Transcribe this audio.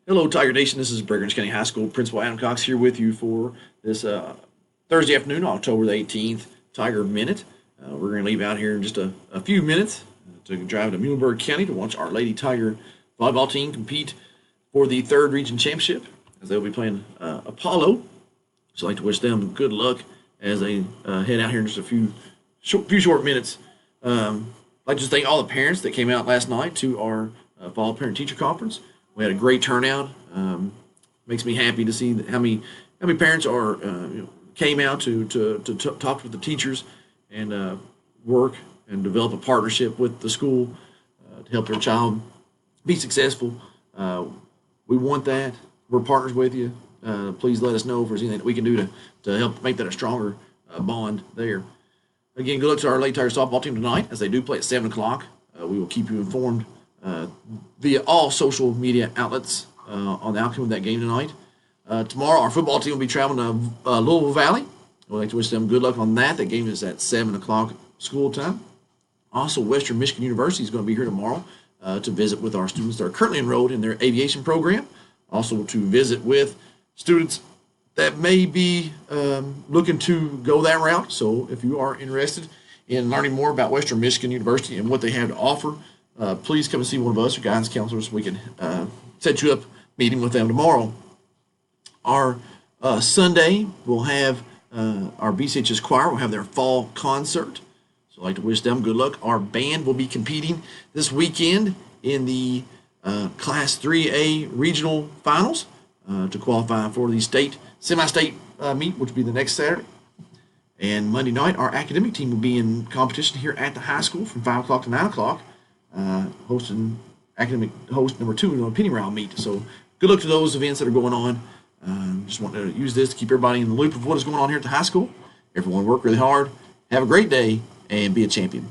Hello, Tiger Nation. This is Breckenridge County High School Principal Adam Cox here with you for this Thursday afternoon, October the 18th, Tiger Minute. We're going to leave out here in just a few minutes to drive to Muhlenberg County to watch our Lady Tiger volleyball team compete for the third region championship as they'll be playing Apollo. So I'd like to wish them good luck as they head out here in just a few short minutes. I'd like to thank all the parents that came out last night to our fall parent teacher conference. We had a great turnout. Makes me happy to see how many parents are came out to talk with the teachers and work and develop a partnership with the school to help their child be successful. We want that. We're partners with you. Please let us know if there's anything that we can do to help make that a stronger bond there. Again, good luck to our Lady Tiger softball team tonight as they do play at 7 o'clock. We will keep you informed via all social media outlets on the outcome of that game tonight. Tomorrow, our football team will be traveling to Louisville Valley. We'd like to wish them good luck on that. That game is at 7 o'clock school time. Also, Western Michigan University is going to be here tomorrow to visit with our students that are currently enrolled in their aviation program. Also, to visit with students that may be looking to go that route. So, if you are interested in learning more about Western Michigan University and what they have to offer, please come and see one of us, or guidance counselors. We can set you up meeting with them tomorrow. Our Sunday, we'll have our BCHS choir will have their fall concert. So I'd like to wish them good luck. Our band will be competing this weekend in the Class 3A regional finals to qualify for the semi-state meet, which will be the next Saturday. And Monday night, our academic team will be in competition here at the high school from 5 o'clock to 9 o'clock. Hosting academic host number 2 in a penny round meet. So good luck to those events that are going on. Just want to use this to keep everybody in the loop of what is going on here at the high school. Everyone work really hard. Have a great day and be a champion.